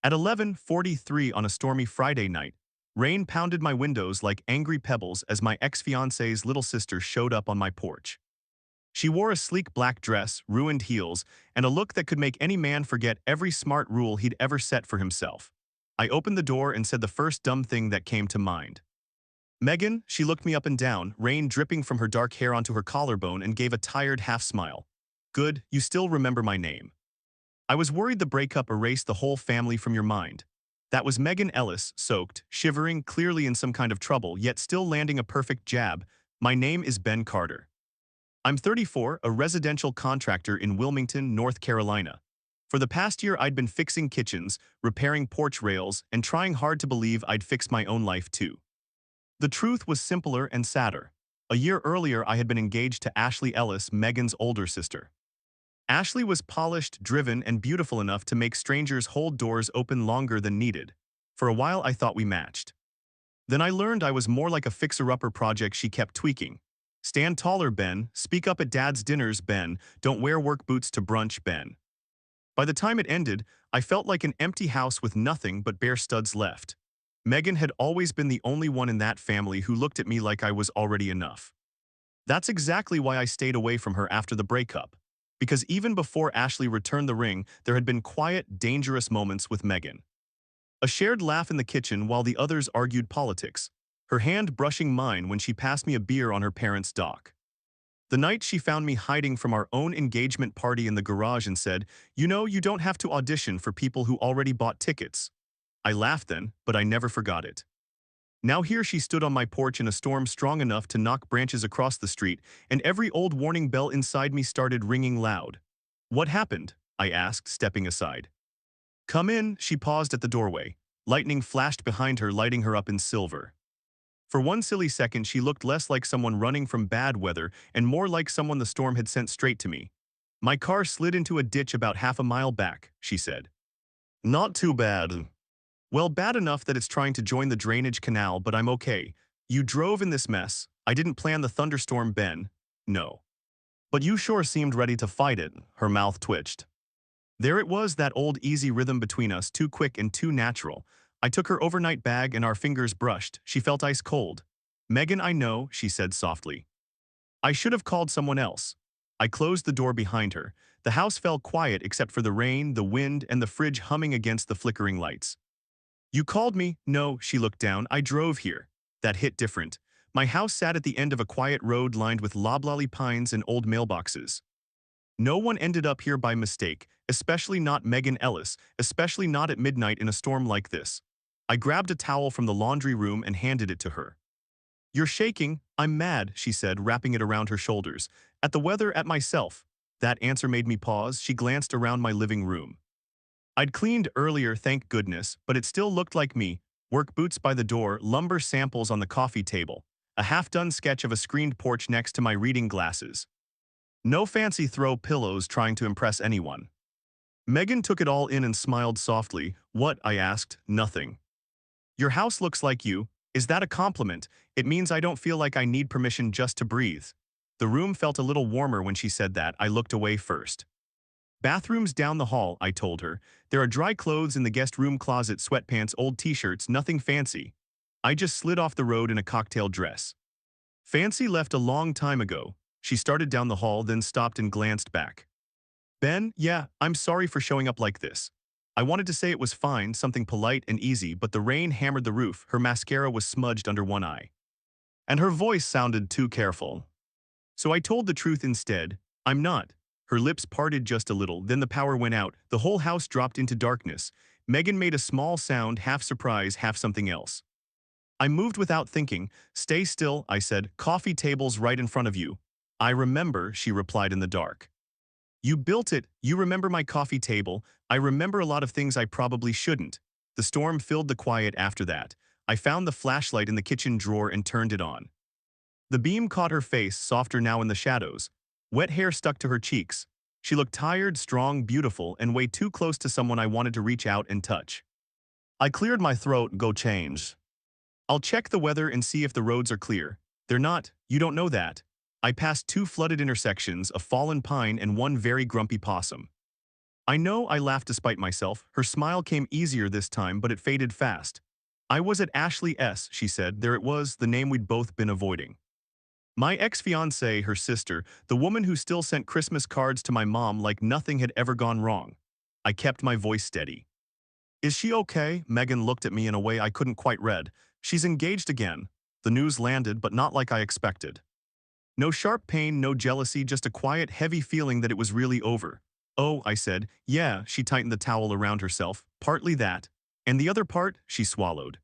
At 11:43 on a stormy Friday night, rain pounded my windows like angry pebbles as my ex-fiance's little sister showed up on my porch. She wore a sleek black dress, ruined heels, and a look that could make any man forget every smart rule he'd ever set for himself. I opened the door and said the first dumb thing that came to mind. "Megan," she looked me up and down, rain dripping from her dark hair onto her collarbone, and gave a tired half-smile. "Good, you still remember my name. I was worried the breakup erased the whole family from your mind." That was Megan Ellis, soaked, shivering, clearly in some kind of trouble, yet still landing a perfect jab. "My name is Ben Carter. I'm 34, a residential contractor in Wilmington, North Carolina. For the past year, I'd been fixing kitchens, repairing porch rails, and trying hard to believe I'd fix my own life too. The truth was simpler and sadder. A year earlier, I had been engaged to Ashley Ellis, Megan's older sister. Ashley was polished, driven, and beautiful enough to make strangers hold doors open longer than needed. For a while, I thought we matched. Then I learned I was more like a fixer-upper project she kept tweaking. "Stand taller, Ben. Speak up at Dad's dinners, Ben. Don't wear work boots to brunch, Ben." By the time it ended, I felt like an empty house with nothing but bare studs left. Megan had always been the only one in that family who looked at me like I was already enough. That's exactly why I stayed away from her after the breakup. Because even before Ashley returned the ring, there had been quiet, dangerous moments with Megan. A shared laugh in the kitchen while the others argued politics, her hand brushing mine when she passed me a beer on her parents' dock. The night she found me hiding from our own engagement party in the garage and said, "You know, you don't have to audition for people who already bought tickets." I laughed then, but I never forgot it. Now here she stood on my porch in a storm strong enough to knock branches across the street, and every old warning bell inside me started ringing loud. "What happened?" I asked, stepping aside. "Come in," she paused at the doorway. Lightning flashed behind her, lighting her up in silver. For one silly second, she looked less like someone running from bad weather and more like someone the storm had sent straight to me. "My car slid into a ditch about half a mile back," she said. "Not too bad." "Well, bad enough that it's trying to join the drainage canal, but I'm okay. You drove in this mess. I didn't plan the thunderstorm, Ben." "No. But you sure seemed ready to fight it." Her mouth twitched. There it was, that old easy rhythm between us, too quick and too natural. I took her overnight bag and our fingers brushed. She felt ice cold. "Megan, I know," she said softly. "I should have called someone else." I closed the door behind her. The house fell quiet except for the rain, the wind, and the fridge humming against the flickering lights. "You called me?" "No," she looked down. "I drove here." That hit different. My house sat at the end of a quiet road lined with loblolly pines and old mailboxes. No one ended up here by mistake, especially not Megan Ellis, especially not at midnight in a storm like this. I grabbed a towel from the laundry room and handed it to her. "You're shaking." "I'm mad," she said, wrapping it around her shoulders. "At the weather, at myself." That answer made me pause. She glanced around my living room. I'd cleaned earlier, thank goodness, but it still looked like me. Work boots by the door, lumber samples on the coffee table, a half-done sketch of a screened porch next to my reading glasses. No fancy throw pillows trying to impress anyone. Megan took it all in and smiled softly. "What?" I asked. "Nothing." "Your house looks like you." "Is that a compliment?" "It means I don't feel like I need permission just to breathe." The room felt a little warmer when she said that. I looked away first. "Bathrooms down the hall," I told her. "There are dry clothes in the guest room closet, sweatpants, old t-shirts, nothing fancy." I just slid off the road in a cocktail dress. "Fancy left a long time ago." She started down the hall, then stopped and glanced back. "Ben, yeah, I'm sorry for showing up like this." I wanted to say it was fine, something polite and easy, but the rain hammered the roof, her mascara was smudged under one eye. And her voice sounded too careful. So I told the truth instead. "I'm not." Her lips parted just a little, then the power went out, the whole house dropped into darkness. Megan made a small sound, half surprise, half something else. I moved without thinking. "Stay still," I said. "Coffee table's right in front of you." "I remember," she replied in the dark. "You built it. You remember my coffee table." "I remember a lot of things I probably shouldn't." The storm filled the quiet after that. I found the flashlight in the kitchen drawer and turned it on. The beam caught her face, softer now in the shadows. Wet hair stuck to her cheeks. She looked tired, strong, beautiful, and way too close to someone I wanted to reach out and touch. I cleared my throat. "Go change." "I'll check the weather and see if the roads are clear." "They're not. You don't know that." I passed two flooded intersections, a fallen pine and one very grumpy possum. I know, I laughed despite myself. Her smile came easier this time, but it faded fast. I was at Ashley S., she said. There it was, the name we'd both been avoiding. My ex-fiancée, her sister, the woman who still sent Christmas cards to my mom like nothing had ever gone wrong. I kept my voice steady. Is she okay? Megan looked at me in a way I couldn't quite read. She's engaged again. The news landed, but not like I expected. No sharp pain, no jealousy, just a quiet, heavy feeling that it was really over. Oh, I said. Yeah, she tightened the towel around herself. Partly that. And the other part, she swallowed.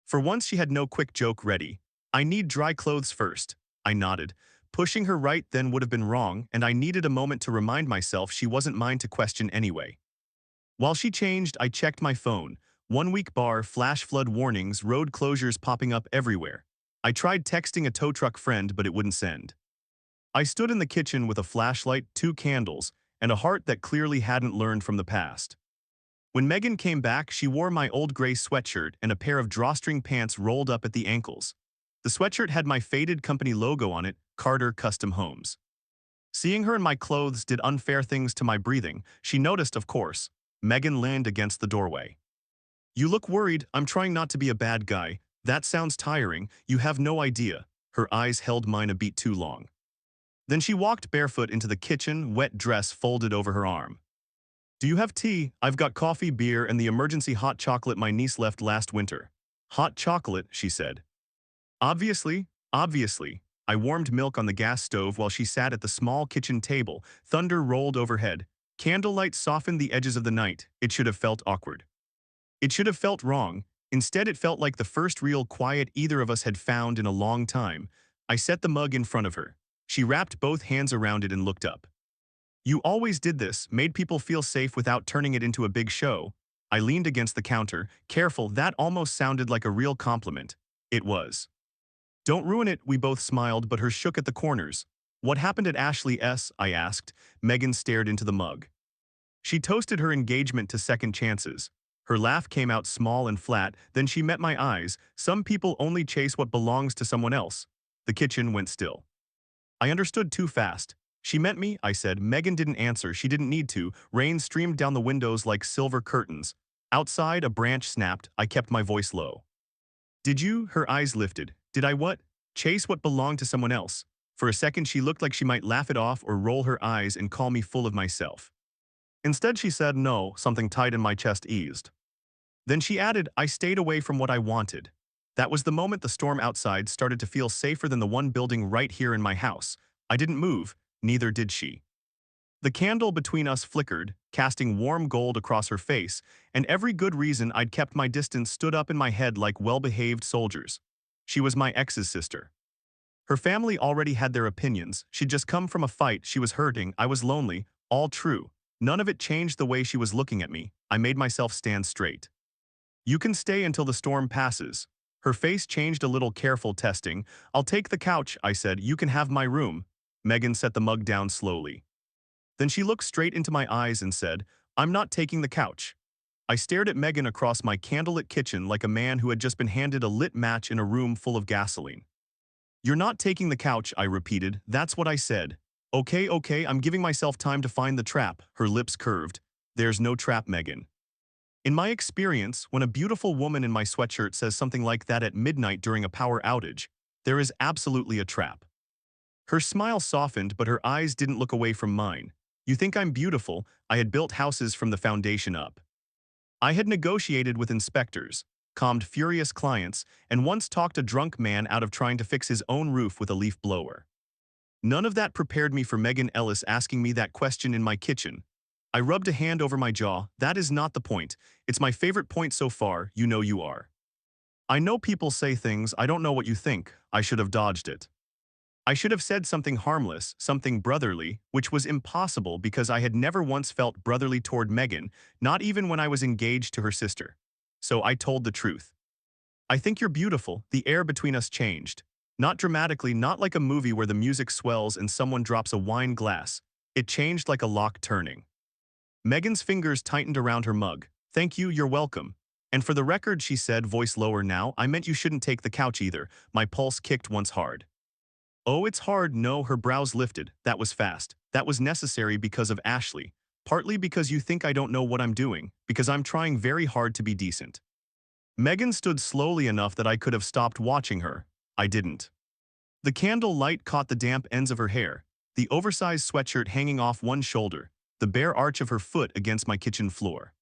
For once she had no quick joke ready. I need dry clothes first. I nodded. Pushing her right then would have been wrong, and I needed a moment to remind myself she wasn't mine to question anyway. While she changed, I checked my phone. 1 week bar, flash flood warnings, road closures popping up everywhere. I tried texting a tow truck friend, but it wouldn't send. I stood in the kitchen with a flashlight, 2 candles, and a heart that clearly hadn't learned from the past. When Megan came back, she wore my old gray sweatshirt and a pair of drawstring pants rolled up at the ankles. The sweatshirt had my faded company logo on it, Carter Custom Homes. Seeing her in my clothes did unfair things to my breathing. She noticed, of course. Megan leaned against the doorway. You look worried. I'm trying not to be a bad guy. That sounds tiring. You have no idea. Her eyes held mine a beat too long. Then she walked barefoot into the kitchen, wet dress folded over her arm. Do you have tea? I've got coffee, beer, and the emergency hot chocolate my niece left last winter. Hot chocolate, she said. Obviously. I warmed milk on the gas stove while she sat at the small kitchen table. Thunder rolled overhead. Candlelight softened the edges of the night. It should have felt awkward. It should have felt wrong. Instead, it felt like the first real quiet either of us had found in a long time. I set the mug in front of her. She wrapped both hands around it and looked up. You always did this, made people feel safe without turning it into a big show. I leaned against the counter, careful. That almost sounded like a real compliment. It was. Don't ruin it, we both smiled, but hers shook at the corners. What happened at Ashley S., I asked. Megan stared into the mug. She toasted her engagement to second chances. Her laugh came out small and flat, then she met my eyes. Some people only chase what belongs to someone else. The kitchen went still. I understood too fast. She meant me, I said. Megan didn't answer. She didn't need to. Rain streamed down the windows like silver curtains. Outside, a branch snapped. I kept my voice low. Did you? Her eyes lifted. Did I what? Chase what belonged to someone else. For a second, she looked like she might laugh it off or roll her eyes and call me full of myself. Instead, she said no, something tight in my chest eased. Then she added, I stayed away from what I wanted. That was the moment the storm outside started to feel safer than the one building right here in my house. I didn't move, neither did she. The candle between us flickered, casting warm gold across her face, and every good reason I'd kept my distance stood up in my head like well-behaved soldiers. She was my ex's sister. Her family already had their opinions. She'd just come from a fight. She was hurting. I was lonely. All true. None of it changed the way she was looking at me. I made myself stand straight. You can stay until the storm passes. Her face changed a little, careful testing. I'll take the couch, I said. You can have my room. Megan set the mug down slowly. Then she looked straight into my eyes and said, I'm not taking the couch. I stared at Megan across my candlelit kitchen like a man who had just been handed a lit match in a room full of gasoline. You're not taking the couch, I repeated. That's what I said. Okay, I'm giving myself time to find the trap. Her lips curved. There's no trap, Megan. In my experience, when a beautiful woman in my sweatshirt says something like that at midnight during a power outage, there is absolutely a trap. Her smile softened, but her eyes didn't look away from mine. You think I'm beautiful? I had built houses from the foundation up. I had negotiated with inspectors, calmed furious clients, and once talked a drunk man out of trying to fix his own roof with a leaf blower. None of that prepared me for Megan Ellis asking me that question in my kitchen. I rubbed a hand over my jaw. That is not the point. It's my favorite point so far. You know you are. I know people say things. I don't know what you think. I should have dodged it. I should have said something harmless, something brotherly, which was impossible because I had never once felt brotherly toward Megan, not even when I was engaged to her sister. So I told the truth. I think you're beautiful. The air between us changed. Not dramatically, not like a movie where the music swells and someone drops a wine glass. It changed like a lock turning. Megan's fingers tightened around her mug. Thank you, you're welcome. And for the record, she said, voice lower now, I meant you shouldn't take the couch either. My pulse kicked once hard. Oh, it's hard. No, her brows lifted. That was fast. That was necessary because of Ashley. Partly because you think I don't know what I'm doing, because I'm trying very hard to be decent. Megan stood slowly enough that I could have stopped watching her. I didn't. The candle light caught the damp ends of her hair, the oversized sweatshirt hanging off one shoulder, the bare arch of her foot against my kitchen floor.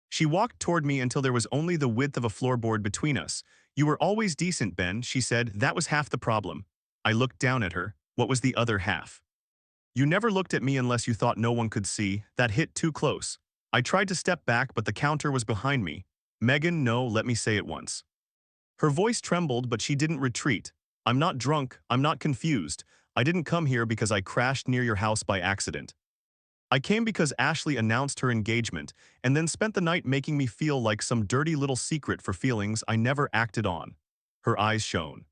She walked toward me until there was only the width of a floorboard between us. "You were always decent, Ben," she said. "That was half the problem." I looked down at her. What was the other half? "You never looked at me unless you thought no one could see." That hit too close. I tried to step back, but the counter was behind me. "Megan, no, let me say it once." Her voice trembled, but she didn't retreat. "I'm not drunk. I'm not confused. I didn't come here because I crashed near your house by accident. I came because Ashley announced her engagement and then spent the night making me feel like some dirty little secret for feelings I never acted on." Her eyes shone.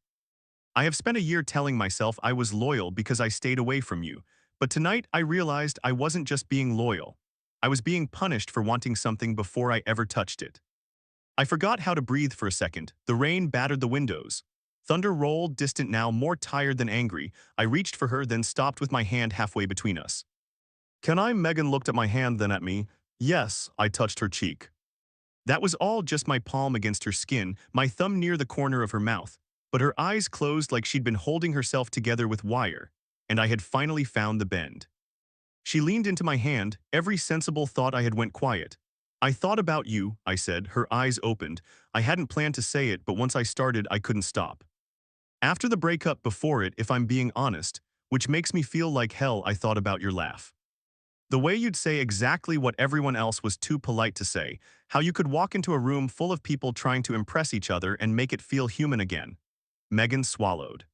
"I have spent a year telling myself I was loyal because I stayed away from you, but tonight I realized I wasn't just being loyal. I was being punished for wanting something before I ever touched it." I forgot how to breathe for a second. The rain battered the windows. Thunder rolled, distant now, more tired than angry. I reached for her, then stopped with my hand halfway between us. "Can I?" Megan looked at my hand, then at me. "Yes," I touched her cheek. That was all, just my palm against her skin, my thumb near the corner of her mouth. But her eyes closed like she'd been holding herself together with wire, and I had finally found the bend. She leaned into my hand. Every sensible thought I had went quiet. "I thought about you," I said. Her eyes opened. I hadn't planned to say it, but once I started, I couldn't stop. "After the breakup, before it, if I'm being honest, which makes me feel like hell, I thought about your laugh. The way you'd say exactly what everyone else was too polite to say, how you could walk into a room full of people trying to impress each other and make it feel human again." Megan swallowed.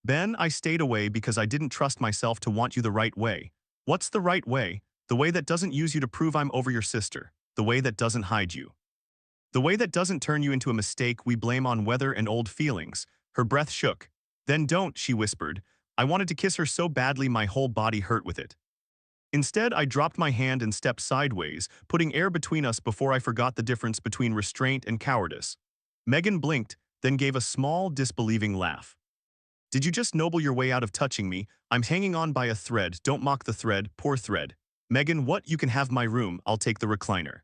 "Ben, I stayed away because I didn't trust myself to want you the right way." "What's the right way?" "The way that doesn't use you to prove I'm over your sister. The way that doesn't hide you. The way that doesn't turn you into a mistake we blame on weather and old feelings." Her breath shook. "Then don't," she whispered. I wanted to kiss her so badly my whole body hurt with it. Instead, I dropped my hand and stepped sideways, putting air between us before I forgot the difference between restraint and cowardice. Megan blinked, then gave a small, disbelieving laugh. "Did you just noble your way out of touching me? I'm hanging on by a thread. Don't mock the thread, poor thread." "Megan, what? You can have my room. I'll take the recliner.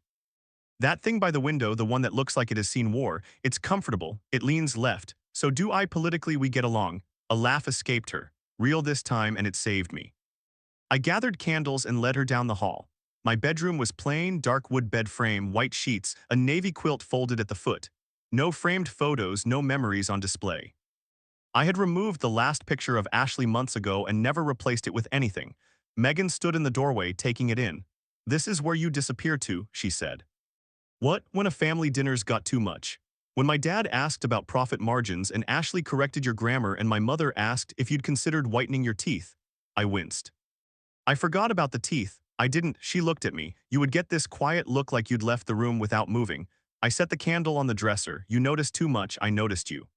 That thing by the window, the one that looks like it has seen war, it's comfortable, it leans left. So do I. Politically we get along." A laugh escaped her, real this time, and it saved me. I gathered candles and led her down the hall. My bedroom was plain, dark wood bed frame, white sheets, a navy quilt folded at the foot. No framed photos, no memories on display. I had removed the last picture of Ashley months ago and never replaced it with anything. Megan stood in the doorway, taking it in. "This is where you disappear to," she said. "What?" "When a family dinner's got too much. When my dad asked about profit margins and Ashley corrected your grammar and my mother asked if you'd considered whitening your teeth." I winced. "I forgot about the teeth." "I didn't." She looked at me. "You would get this quiet look like you'd left the room without moving." I set the candle on the dresser. "You noticed too much. I noticed you."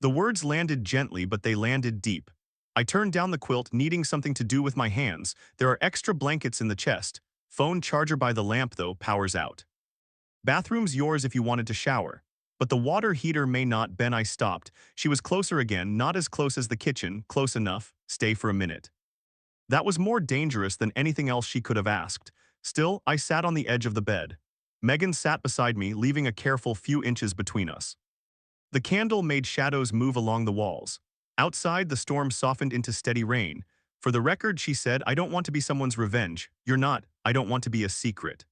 The words landed gently, but they landed deep. I turned down the quilt, needing something to do with my hands. "There are extra blankets in the chest. Phone charger by the lamp, though, power's out. Bathroom's yours if you wanted to shower. But the water heater may not." "Ben," I stopped. She was closer again, not as close as the kitchen, close enough. "Stay for a minute." That was more dangerous than anything else she could have asked. Still, I sat on the edge of the bed. Megan sat beside me, leaving a careful few inches between us. The candle made shadows move along the walls. Outside, the storm softened into steady rain. "For the record," she said, "I don't want to be someone's revenge." "You're not." "I don't want to be a secret."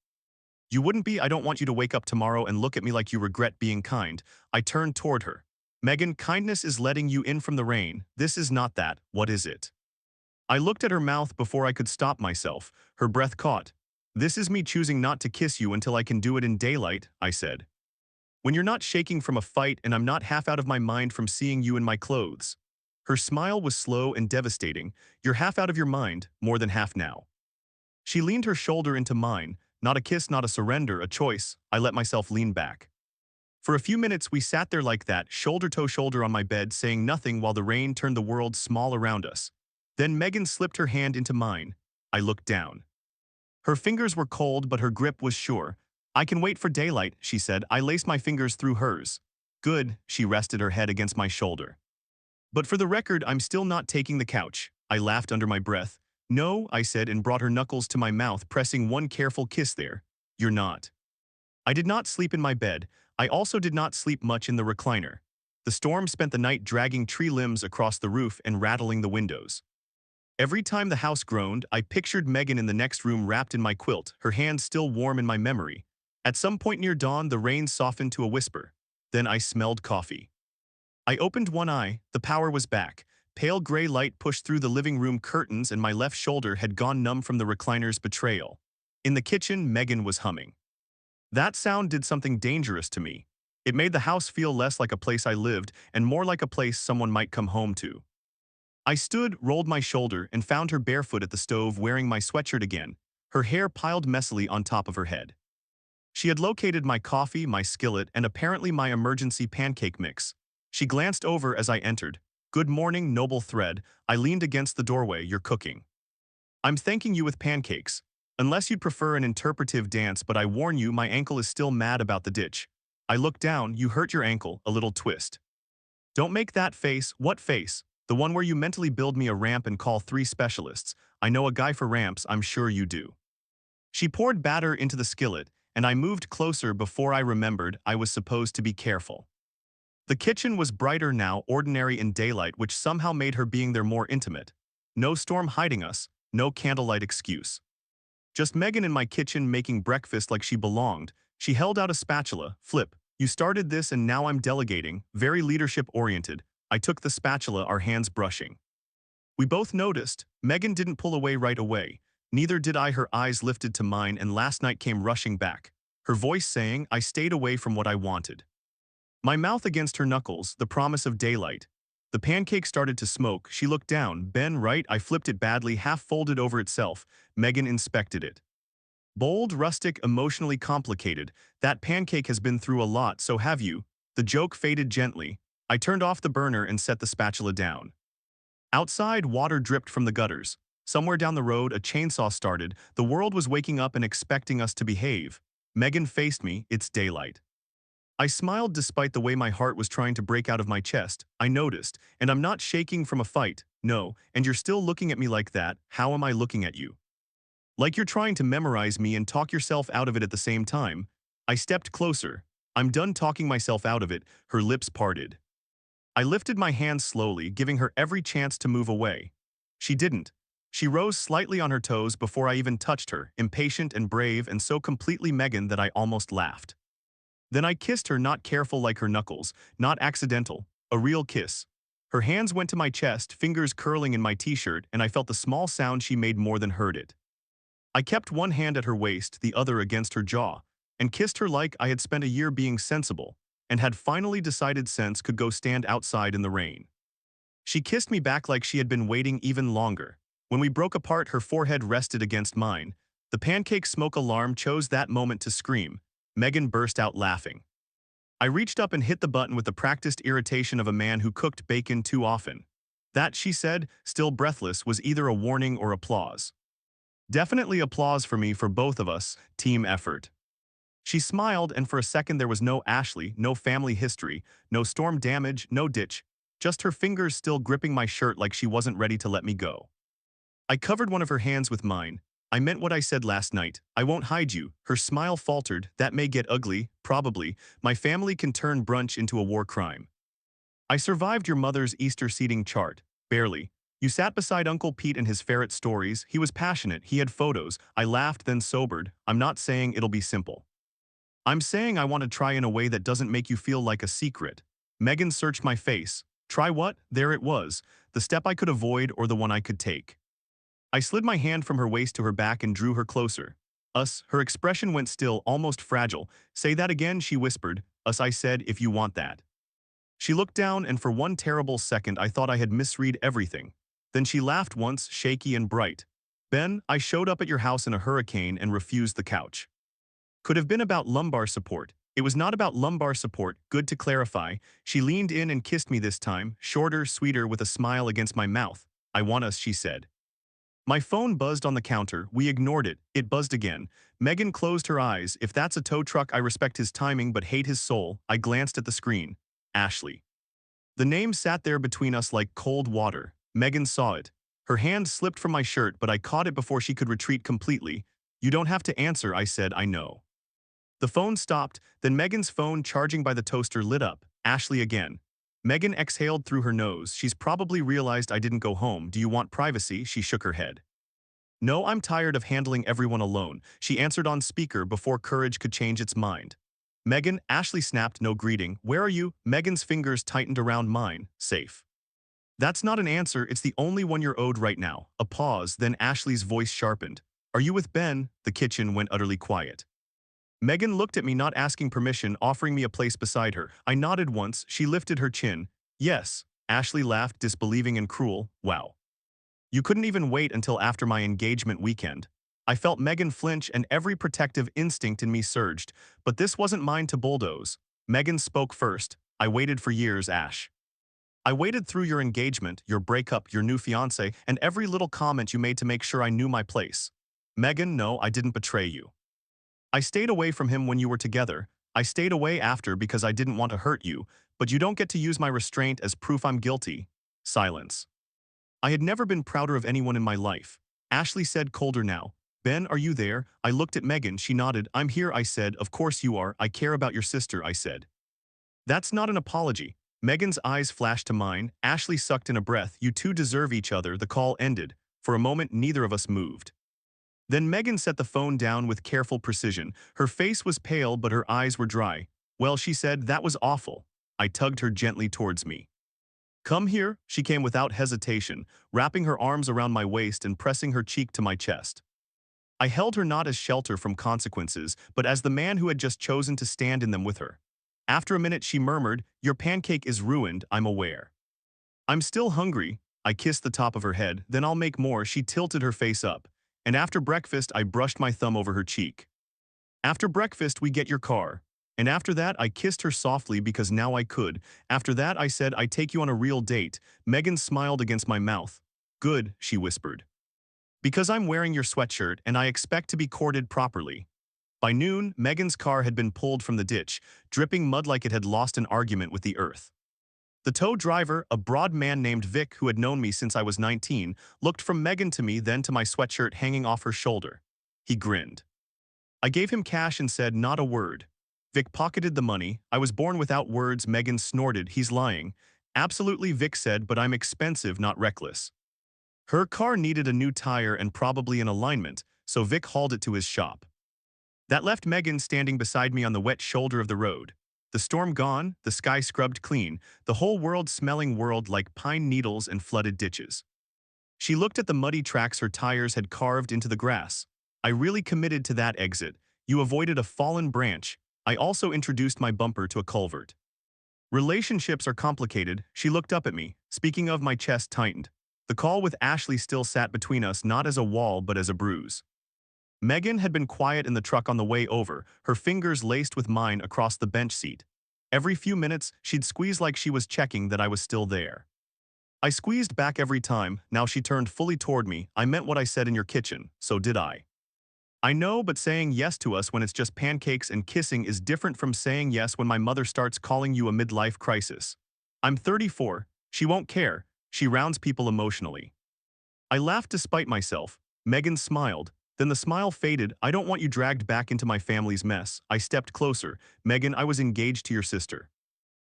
"You wouldn't be." "I don't want you to wake up tomorrow and look at me like you regret being kind." I turned toward her. "Megan, kindness is letting you in from the rain. This is not that. What is it?" I looked at her mouth before I could stop myself. Her breath caught. "This is me choosing not to kiss you until I can do it in daylight," I said. "When you're not shaking from a fight and I'm not half out of my mind from seeing you in my clothes." Her smile was slow and devastating. "You're half out of your mind, more than half now." She leaned her shoulder into mine. Not a kiss, not a surrender, a choice. I let myself lean back. For a few minutes we sat there like that, shoulder to shoulder on my bed, saying nothing while the rain turned the world small around us. Then Megan slipped her hand into mine. I looked down. Her fingers were cold, but her grip was sure. "I can wait for daylight," she said. I laced my fingers through hers. "Good." She rested her head against my shoulder. "But for the record, I'm still not taking the couch." I laughed under my breath. No, I said and brought her knuckles to my mouth, pressing one careful kiss there. You're not. I did not sleep in my bed. I also did not sleep much in the recliner. The storm spent the night dragging tree limbs across the roof and rattling the windows. Every time the house groaned, I pictured Megan in the next room wrapped in my quilt, her hands still warm in my memory. At some point near dawn, the rain softened to a whisper. Then I smelled coffee. I opened one eye, the power was back. Pale gray light pushed through the living room curtains and my left shoulder had gone numb from the recliner's betrayal. In the kitchen, Megan was humming. That sound did something dangerous to me. It made the house feel less like a place I lived and more like a place someone might come home to. I stood, rolled my shoulder, and found her barefoot at the stove wearing my sweatshirt again, her hair piled messily on top of her head. She had located my coffee, my skillet, and apparently my emergency pancake mix. She glanced over as I entered. Good morning, noble thread. I leaned against the doorway. You're cooking. I'm thanking you with pancakes. Unless you'd prefer an interpretive dance, but I warn you, my ankle is still mad about the ditch. I looked down. You hurt your ankle, a little twist. Don't make that face. What face? The one where you mentally build me a ramp and call 3 specialists. I know a guy for ramps, I'm sure you do. She poured batter into the skillet, and I moved closer before I remembered I was supposed to be careful. The kitchen was brighter now, ordinary in daylight, which somehow made her being there more intimate. No storm hiding us, no candlelight excuse. Just Megan in my kitchen making breakfast like she belonged. She held out a spatula. Flip, you started this and now I'm delegating, very leadership-oriented. I took the spatula, our hands brushing. We both noticed. Megan didn't pull away right away. Neither did I. Her eyes lifted to mine and last night came rushing back. Her voice saying, I stayed away from what I wanted. My mouth against her knuckles, the promise of daylight. The pancake started to smoke. She looked down. Ben, right? I flipped it badly, half folded over itself. Megan inspected it. Bold, rustic, emotionally complicated. That pancake has been through a lot, so have you. The joke faded gently. I turned off the burner and set the spatula down. Outside, water dripped from the gutters. Somewhere down the road, a chainsaw started. The world was waking up and expecting us to behave. Megan faced me. It's daylight. I smiled despite the way my heart was trying to break out of my chest. I noticed, and I'm not shaking from a fight. No, and you're still looking at me like that. How am I looking at you? Like you're trying to memorize me and talk yourself out of it at the same time. I stepped closer. I'm done talking myself out of it. Her lips parted. I lifted my hand slowly, giving her every chance to move away. She didn't. She rose slightly on her toes before I even touched her, impatient and brave and so completely Megan that I almost laughed. Then I kissed her, not careful like her knuckles, not accidental, a real kiss. Her hands went to my chest, fingers curling in my t-shirt, and I felt the small sound she made more than heard it. I kept one hand at her waist, the other against her jaw, and kissed her like I had spent a year being sensible, and had finally decided sense could go stand outside in the rain. She kissed me back like she had been waiting even longer. When we broke apart, her forehead rested against mine. The pancake smoke alarm chose that moment to scream. Megan burst out laughing. I reached up and hit the button with the practiced irritation of a man who cooked bacon too often. That, she said, still breathless, was either a warning or applause. Definitely applause for me, for both of us, team effort. She smiled, and for a second there was no Ashley, no family history, no storm damage, no ditch, just her fingers still gripping my shirt like she wasn't ready to let me go. I covered one of her hands with mine. I meant what I said last night. I won't hide you. Her smile faltered. That may get ugly, probably. My family can turn brunch into a war crime. I survived your mother's Easter seating chart. Barely. You sat beside Uncle Pete and his ferret stories. He was passionate. He had photos. I laughed, then sobered. I'm not saying it'll be simple. I'm saying I want to try in a way that doesn't make you feel like a secret. Megan searched my face. Try what? There it was. The step I could avoid or the one I could take. I slid my hand from her waist to her back and drew her closer. Us, her expression went still, almost fragile. Say that again, she whispered. Us, I said, if you want that. She looked down, and for one terrible second I thought I had misread everything. Then she laughed once, shaky and bright. Ben, I showed up at your house in a hurricane and refused the couch. Could have been about lumbar support. It was not about lumbar support, good to clarify. She leaned in and kissed me this time, shorter, sweeter, with a smile against my mouth. I want us, she said. My phone buzzed on the counter. We ignored it. It buzzed again. Megan closed her eyes. If that's a tow truck, I respect his timing but hate his soul. I glanced at the screen. Ashley. The name sat there between us like cold water. Megan saw it. Her hand slipped from my shirt, but I caught it before she could retreat completely. You don't have to answer, I said, I know. The phone stopped, then Megan's phone charging by the toaster lit up. Ashley again. Megan exhaled through her nose. She's probably realized I didn't go home. Do you want privacy? She shook her head. No, I'm tired of handling everyone alone, she answered on speaker before courage could change its mind. Megan, Ashley snapped, no greeting. Where are you? Megan's fingers tightened around mine. Safe. That's not an answer, it's the only one you're owed right now. A pause, then Ashley's voice sharpened. Are you with Ben? The kitchen went utterly quiet. Megan looked at me, not asking permission, offering me a place beside her. I nodded once, she lifted her chin. Yes. Ashley laughed, disbelieving and cruel. Wow. You couldn't even wait until after my engagement weekend. I felt Megan flinch and every protective instinct in me surged, but this wasn't mine to bulldoze. Megan spoke first. I waited for years, Ash. I waited through your engagement, your breakup, your new fiancé, and every little comment you made to make sure I knew my place. Megan, no, I didn't betray you. I stayed away from him when you were together. I stayed away after because I didn't want to hurt you, but you don't get to use my restraint as proof I'm guilty. Silence. I had never been prouder of anyone in my life. Ashley said, colder now. Ben, are you there? I looked at Megan, she nodded. I'm here, I said. Of course you are, I care about your sister, I said. That's not an apology. Megan's eyes flashed to mine. Ashley sucked in a breath. You two deserve each other. The call ended. For a moment, neither of us moved. Then Megan set the phone down with careful precision. Her face was pale, but her eyes were dry. Well, she said, that was awful. I tugged her gently towards me. Come here, she came without hesitation, wrapping her arms around my waist and pressing her cheek to my chest. I held her not as shelter from consequences, but as the man who had just chosen to stand in them with her. After a minute, she murmured, your pancake is ruined, I'm aware. I'm still hungry. I kissed the top of her head, then I'll make more. She tilted her face up. And after breakfast, I brushed my thumb over her cheek. After breakfast, we get your car. And after that, I kissed her softly because now I could. After that, I said, I take you on a real date. Megan smiled against my mouth. Good, she whispered. Because I'm wearing your sweatshirt and I expect to be courted properly. By noon, Megan's car had been pulled from the ditch, dripping mud like it had lost an argument with the earth. The tow driver, a broad man named Vic who had known me since I was 19, looked from Megan to me, then to my sweatshirt hanging off her shoulder. He grinned. I gave him cash and said not a word. Vic pocketed the money. I was born without words. Megan snorted. He's lying. Absolutely, Vic said, but I'm expensive, not reckless. Her car needed a new tire and probably an alignment, so Vic hauled it to his shop. That left Megan standing beside me on the wet shoulder of the road. The storm gone, the sky scrubbed clean, the whole world smelling world like pine needles and flooded ditches. She looked at the muddy tracks her tires had carved into the grass. I really committed to that exit. You avoided a fallen branch. I also introduced my bumper to a culvert. Relationships are complicated. She looked up at me. Speaking of, my chest tightened. The call with Ashley still sat between us, not as a wall but as a bruise. Megan had been quiet in the truck on the way over, her fingers laced with mine across the bench seat. Every few minutes, she'd squeeze like she was checking that I was still there. I squeezed back every time. Now she turned fully toward me. I meant what I said in your kitchen, so did I. I know, but saying yes to us when it's just pancakes and kissing is different from saying yes when my mother starts calling you a midlife crisis. I'm 34. She won't care. She rounds people emotionally. I laughed despite myself. Megan smiled. Then the smile faded. I don't want you dragged back into my family's mess. I stepped closer. Megan, I was engaged to your sister.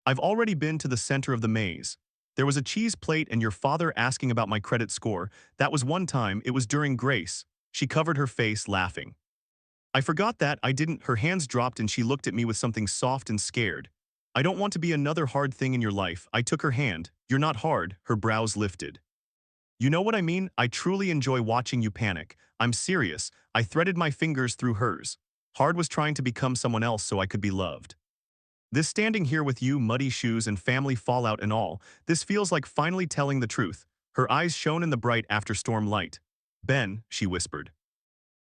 I've already been to the center of the maze. There was a cheese plate and your father asking about my credit score. That was one time. It was during Grace. She covered her face, laughing. I forgot that. I didn't. Her hands dropped and she looked at me with something soft and scared. I don't want to be another hard thing in your life. I took her hand. You're not hard. Her brows lifted. You know what I mean? I truly enjoy watching you panic. I'm serious. I threaded my fingers through hers. Hard was trying to become someone else so I could be loved. This standing here with you, muddy shoes and family fallout and all, this feels like finally telling the truth. Her eyes shone in the bright after-storm light. Ben, she whispered.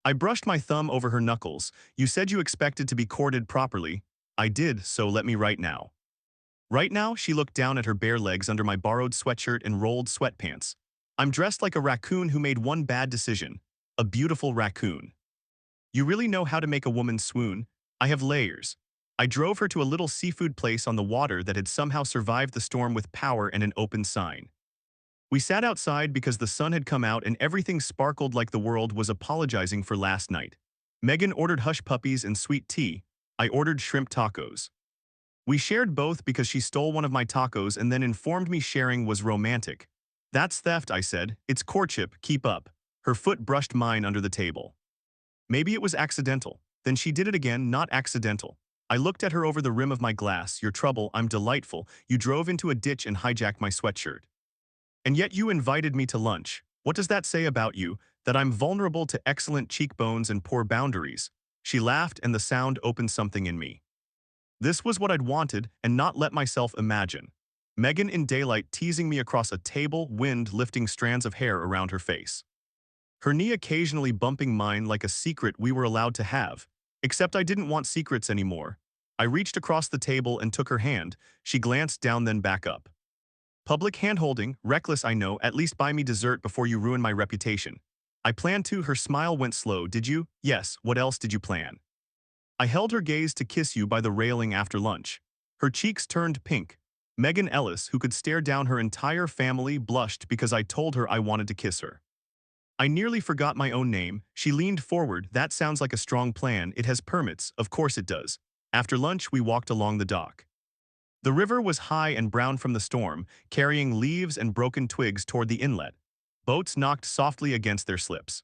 I brushed my thumb over her knuckles. You said you expected to be courted properly. I did, so let me right now. Right now, she looked down at her bare legs under my borrowed sweatshirt and rolled sweatpants. I'm dressed like a raccoon who made one bad decision. A beautiful raccoon. You really know how to make a woman swoon. I have layers. I drove her to a little seafood place on the water that had somehow survived the storm with power and an open sign. We sat outside because the sun had come out and everything sparkled like the world was apologizing for last night. Megan ordered hush puppies and sweet tea. I ordered shrimp tacos. We shared both because she stole one of my tacos and then informed me sharing was romantic. That's theft, I said. It's courtship, keep up. Her foot brushed mine under the table. Maybe it was accidental. Then she did it again, not accidental. I looked at her over the rim of my glass. Your trouble, I'm delightful. You drove into a ditch and hijacked my sweatshirt. And yet you invited me to lunch. What does that say about you? That I'm vulnerable to excellent cheekbones and poor boundaries. She laughed and the sound opened something in me. This was what I'd wanted and not let myself imagine. Megan in daylight teasing me across a table, wind lifting strands of hair around her face. Her knee occasionally bumping mine like a secret we were allowed to have. Except I didn't want secrets anymore. I reached across the table and took her hand. She glanced down then back up. Public hand-holding, reckless I know, at least buy me dessert before you ruin my reputation. I planned to, her smile went slow, did you? Yes, what else did you plan? I held her gaze to kiss you by the railing after lunch. Her cheeks turned pink. Megan Ellis, who could stare down her entire family, blushed because I told her I wanted to kiss her. I nearly forgot my own name. She leaned forward. That sounds like a strong plan. It has permits. Of course it does. After lunch, we walked along the dock. The river was high and brown from the storm, carrying leaves and broken twigs toward the inlet. Boats knocked softly against their slips.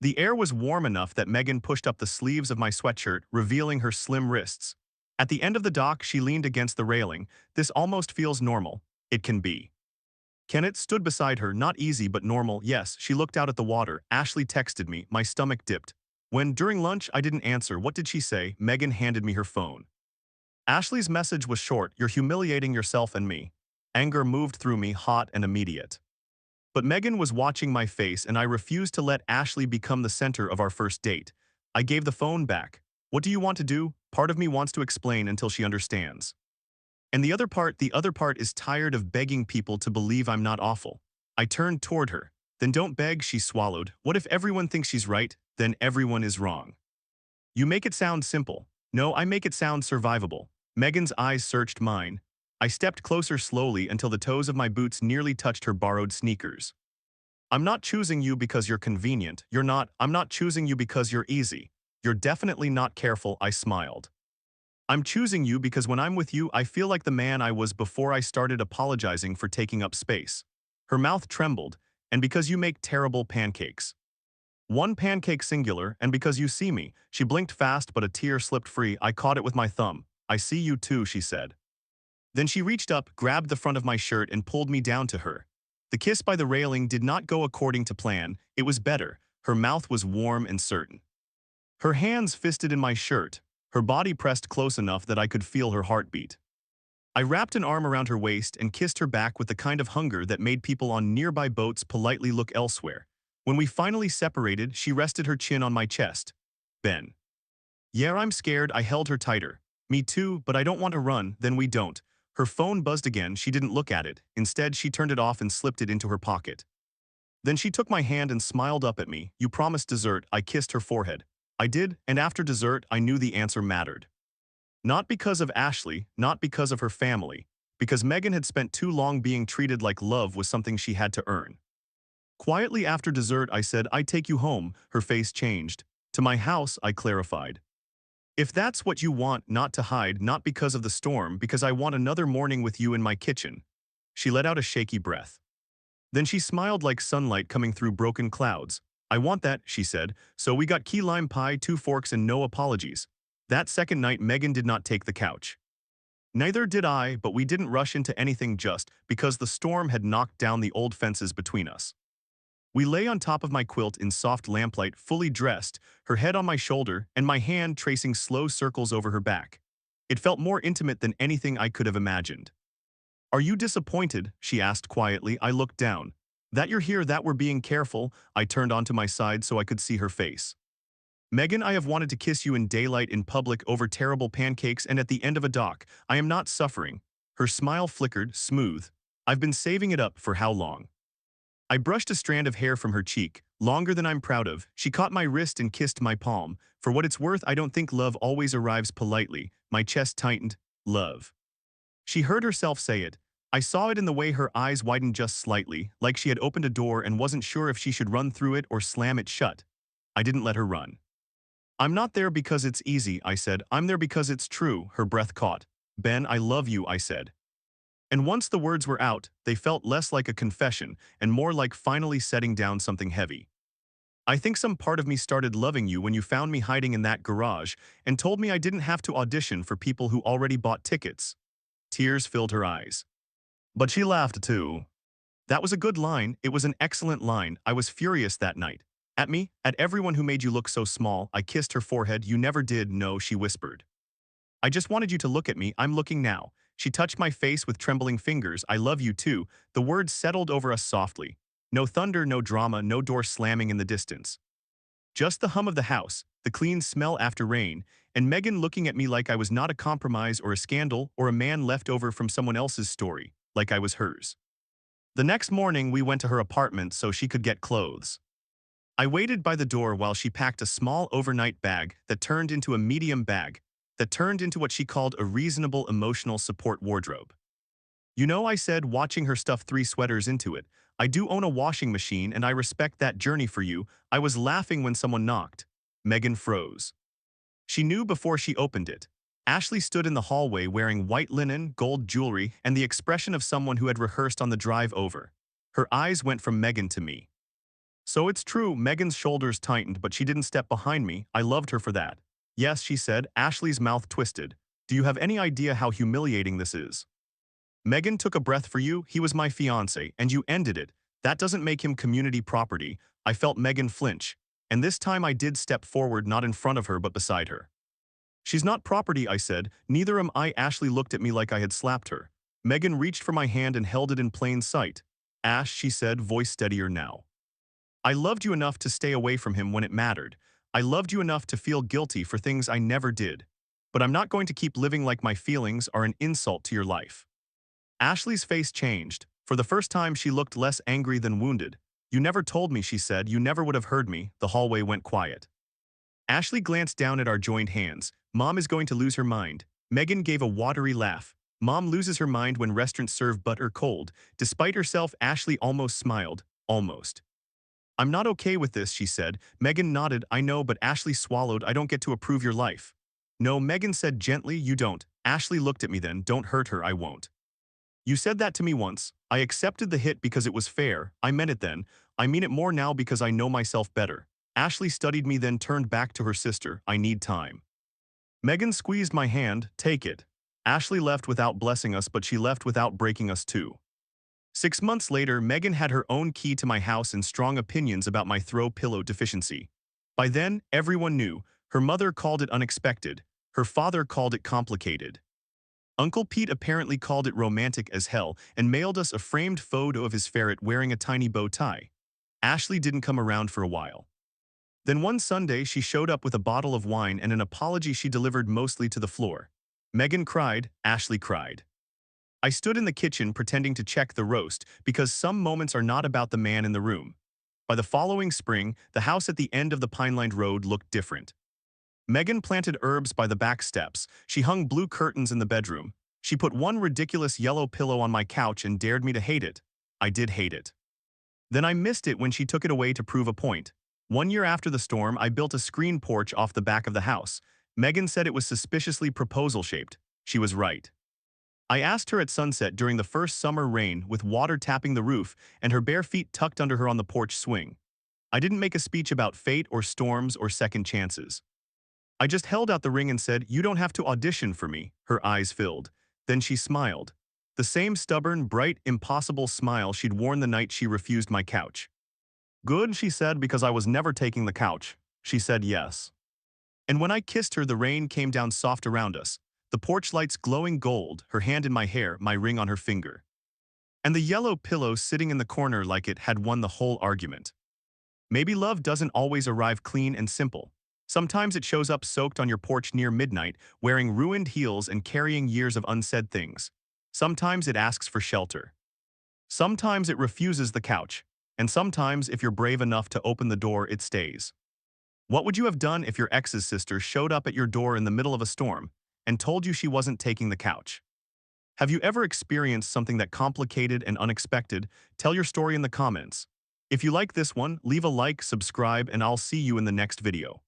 The air was warm enough that Megan pushed up the sleeves of my sweatshirt, revealing her slim wrists. At the end of the dock, she leaned against the railing. This almost feels normal. It can be. Kenneth stood beside her, not easy but normal. Yes, she looked out at the water. Ashley texted me. My stomach dipped. When, during lunch, I didn't answer. What did she say? Megan handed me her phone. Ashley's message was short. You're humiliating yourself and me. Anger moved through me, hot and immediate. But Megan was watching my face and I refused to let Ashley become the center of our first date. I gave the phone back. What do you want to do? Part of me wants to explain until she understands. And the other part is tired of begging people to believe I'm not awful. I turned toward her. Then don't beg, she swallowed. What if everyone thinks she's right? Then everyone is wrong. You make it sound simple. No, I make it sound survivable. Megan's eyes searched mine. I stepped closer slowly until the toes of my boots nearly touched her borrowed sneakers. I'm not choosing you because you're convenient. I'm not choosing you because you're easy. You're definitely not careful, I smiled. I'm choosing you because when I'm with you, I feel like the man I was before I started apologizing for taking up space. Her mouth trembled, and because you make terrible pancakes. One pancake singular, and because you see me. She blinked fast, but a tear slipped free. I caught it with my thumb. I see you too, she said. Then she reached up, grabbed the front of my shirt, and pulled me down to her. The kiss by the railing did not go according to plan. It was better. Her mouth was warm and certain. Her hands fisted in my shirt. Her body pressed close enough that I could feel her heartbeat. I wrapped an arm around her waist and kissed her back with the kind of hunger that made people on nearby boats politely look elsewhere. When we finally separated, she rested her chin on my chest. Ben. Yeah, I'm scared. I held her tighter. Me too, but I don't want to run. Then we don't. Her phone buzzed again. She didn't look at it. Instead, she turned it off and slipped it into her pocket. Then she took my hand and smiled up at me. You promised dessert. I kissed her forehead. I did, and after dessert, I knew the answer mattered. Not because of Ashley, not because of her family, because Megan had spent too long being treated like love was something she had to earn. Quietly after dessert, I said, I take you home. Her face changed. To my house, I clarified. If that's what you want, not to hide, not because of the storm, because I want another morning with you in my kitchen. She let out a shaky breath. Then she smiled like sunlight coming through broken clouds. I want that, she said, so we got key lime pie, 2 forks, and no apologies. That second night, Megan did not take the couch. Neither did I, but we didn't rush into anything just because the storm had knocked down the old fences between us. We lay on top of my quilt in soft lamplight, fully dressed, her head on my shoulder and my hand tracing slow circles over her back. It felt more intimate than anything I could have imagined. Are you disappointed? She asked quietly. I looked down. That you're here, that we're being careful. I turned onto my side so I could see her face. Megan, I have wanted to kiss you in daylight, in public, over terrible pancakes, and at the end of a dock. I am not suffering. Her smile flickered, smooth. I've been saving it up for how long? I brushed a strand of hair from her cheek, longer than I'm proud of. She caught my wrist and kissed my palm. For what it's worth, I don't think love always arrives politely. My chest tightened. Love. She heard herself say it. I saw it in the way her eyes widened just slightly, like she had opened a door and wasn't sure if she should run through it or slam it shut. I didn't let her run. I'm not there because it's easy, I said. I'm there because it's true, her breath caught. Ben, I love you, I said. And once the words were out, they felt less like a confession and more like finally setting down something heavy. I think some part of me started loving you when you found me hiding in that garage and told me I didn't have to audition for people who already bought tickets. Tears filled her eyes. But she laughed too. That was a good line. It was an excellent line. I was furious that night. At me, at everyone who made you look so small. I kissed her forehead. You never did, no, she whispered. I just wanted you to look at me. I'm looking now. She touched my face with trembling fingers. I love you too. The words settled over us softly. No thunder, no drama, no door slamming in the distance. Just the hum of the house, the clean smell after rain, and Megan looking at me like I was not a compromise or a scandal or a man left over from someone else's story, like I was hers. The next morning, we went to her apartment so she could get clothes. I waited by the door while she packed a small overnight bag that turned into a medium bag, that turned into what she called a reasonable emotional support wardrobe. You know, I said, watching her stuff 3 sweaters into it, I do own a washing machine and I respect that journey for you. I was laughing when someone knocked. Megan froze. She knew before she opened it. Ashley stood in the hallway wearing white linen, gold jewelry, and the expression of someone who had rehearsed on the drive over. Her eyes went from Megan to me. So it's true, Megan's shoulders tightened, but she didn't step behind me. I loved her for that. Yes, she said, Ashley's mouth twisted. Do you have any idea how humiliating this is? Megan took a breath for you, he was my fiancé, and you ended it. That doesn't make him community property. I felt Megan flinch. And this time I did step forward, not in front of her but beside her. She's not property, I said. Neither am I. Ashley looked at me like I had slapped her. Megan reached for my hand and held it in plain sight. Ash, she said, voice steadier now. I loved you enough to stay away from him when it mattered. I loved you enough to feel guilty for things I never did. But I'm not going to keep living like my feelings are an insult to your life. Ashley's face changed. For the first time, she looked less angry than wounded. You never told me, she said. You never would have heard me. The hallway went quiet. Ashley glanced down at our joined hands. Mom is going to lose her mind. Megan gave a watery laugh. Mom loses her mind when restaurants serve butter cold. Despite herself, Ashley almost smiled. Almost. I'm not okay with this, she said. Megan nodded. I know, but Ashley swallowed. I don't get to approve your life. No, Megan said gently. You don't. Ashley looked at me then. Don't hurt her. I won't. You said that to me once. I accepted the hit because it was fair. I meant it then. I mean it more now because I know myself better. Ashley studied me, then turned back to her sister. I need time. Megan squeezed my hand. Take it. Ashley left without blessing us, but she left without breaking us too. 6 months later, Megan had her own key to my house and strong opinions about my throw pillow deficiency. By then, everyone knew. Her mother called it unexpected. Her father called it complicated. Uncle Pete apparently called it romantic as hell and mailed us a framed photo of his ferret wearing a tiny bow tie. Ashley didn't come around for a while. Then one Sunday, she showed up with a bottle of wine and an apology she delivered mostly to the floor. Megan cried, Ashley cried. I stood in the kitchen pretending to check the roast because some moments are not about the man in the room. By the following spring, the house at the end of the pine-lined road looked different. Megan planted herbs by the back steps. She hung blue curtains in the bedroom. She put one ridiculous yellow pillow on my couch and dared me to hate it. I did hate it. Then I missed it when she took it away to prove a point. 1 year after the storm, I built a screen porch off the back of the house. Megan said it was suspiciously proposal-shaped. She was right. I asked her at sunset during the first summer rain with water tapping the roof and her bare feet tucked under her on the porch swing. I didn't make a speech about fate or storms or second chances. I just held out the ring and said, you don't have to audition for me. Her eyes filled. Then she smiled. The same stubborn, bright, impossible smile she'd worn the night she refused my couch. Good, she said, because I was never taking the couch. She said yes. And when I kissed her, the rain came down soft around us. The porch lights glowing gold, her hand in my hair, my ring on her finger. And the yellow pillow sitting in the corner like it had won the whole argument. Maybe love doesn't always arrive clean and simple. Sometimes it shows up soaked on your porch near midnight, wearing ruined heels and carrying years of unsaid things. Sometimes it asks for shelter. Sometimes it refuses the couch. And sometimes, if you're brave enough to open the door, it stays. What would you have done if your ex's sister showed up at your door in the middle of a storm and told you she wasn't taking the couch? Have you ever experienced something that complicated and unexpected? Tell your story in the comments. If you like this one, leave a like, subscribe, and I'll see you in the next video.